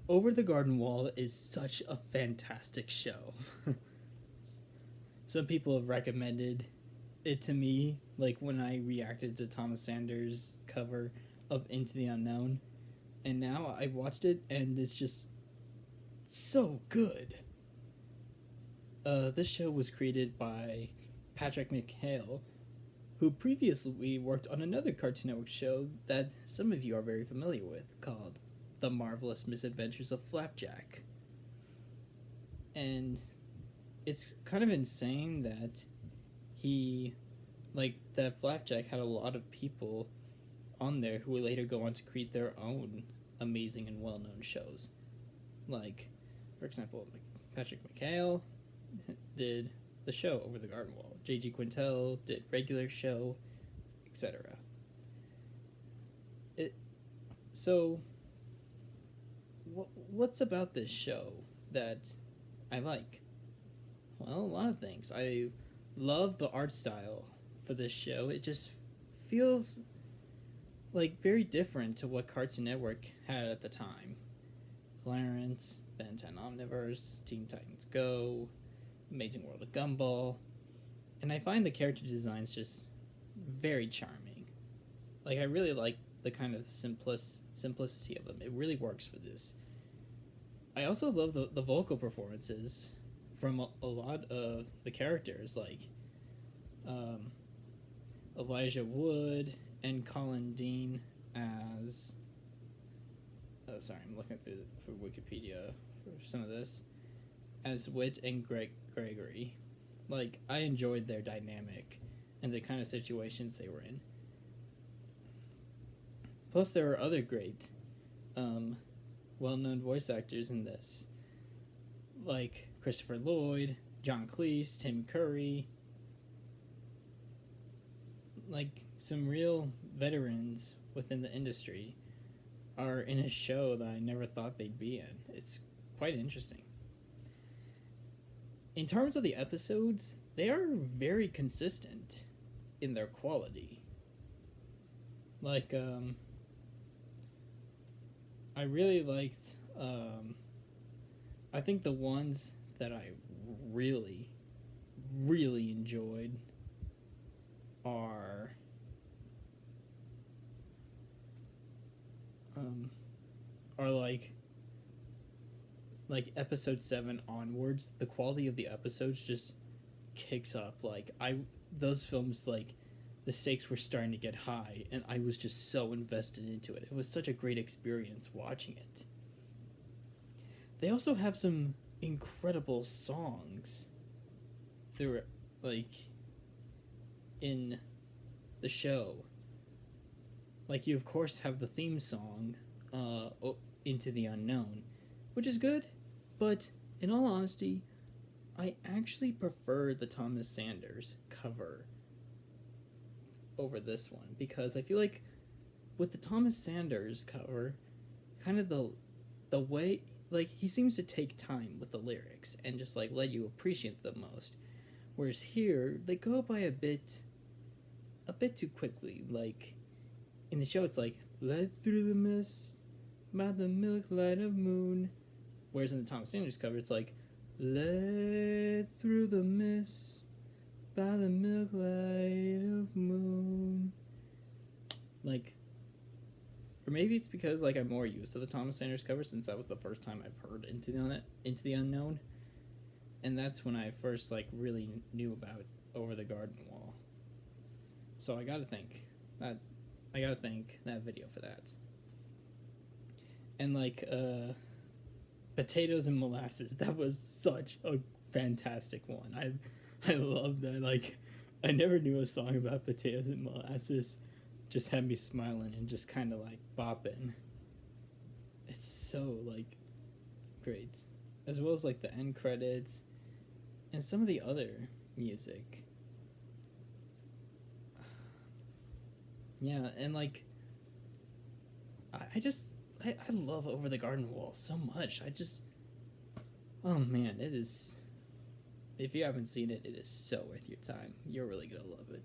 Over the Garden Wall is such a fantastic show. Some people have recommended it to me, like when I reacted to Thomas Sanders' cover of Into the Unknown, and now I watched it and it's just so good. This show was created by Patrick McHale, who previously worked on another Cartoon Network show that some of you are very familiar with called The Marvelous Misadventures of Flapjack. And it's kind of insane that that Flapjack had a lot of people on there who would later go on to create their own amazing and well-known shows. Like, for example, Patrick McHale did the show Over the Garden Wall. J.G. Quintel did regular show, etc. So, what's about this show that I like? Well, a lot of things. I love the art style for this show. It just feels like very different to what Cartoon Network had at the time. Clarence, Ben 10 Omniverse, Teen Titans Go, Amazing World of Gumball, and I find the character designs just very charming. Like, I really like the kind of simplicity of them. It really works for this. I also love the vocal performances from a lot of the characters, like Elijah Wood and Colin Dean as... Oh, sorry, I'm looking for Wikipedia for some of this. As Wit and Gregory. Like, I enjoyed their dynamic and the kind of situations they were in. Plus, there were other great, well-known voice actors in this, like Christopher Lloyd, John Cleese, Tim Curry. Like, some real veterans within the industry are in a show that I never thought they'd be in. It's quite interesting. In terms of the episodes, they are very consistent in their quality. Like, I really liked, I think the ones that I really, really enjoyed are, like episode 7 onwards. The quality of the episodes just kicks up. Like, those films, like, the stakes were starting to get high, and I was just so invested into it. It was such a great experience watching it. They also have some incredible songs through, like, in the show. Like, you of course have the theme song, Into the Unknown, which is good, but in all honesty, I actually prefer the Thomas Sanders cover over this one, because I feel like with the Thomas Sanders cover, kind of the way, like, he seems to take time with the lyrics and just, like, let you appreciate them most, whereas here they go by a bit too quickly. Like, in the show it's like, led through the mist by the milk light of moon, whereas in the Thomas Sanders cover it's like, led through the mist by the milk light of moon. Like, or maybe it's because, like, I'm more used to the Thomas Sanders cover, since that was the first time I've heard Into the Unknown, and that's when I first, like, really knew about Over the Garden Wall. So I gotta thank that video for that. And, like, Potatoes and Molasses, that was such a fantastic one. I love that. Like, I never knew a song about potatoes and molasses just had me smiling and just kind of, like, bopping. It's so, like, great. As well as, like, the end credits and some of the other music. Yeah, and, like, I love Over the Garden Wall so much. Oh man, it is, if you haven't seen it, it is so worth your time. You're really gonna love it.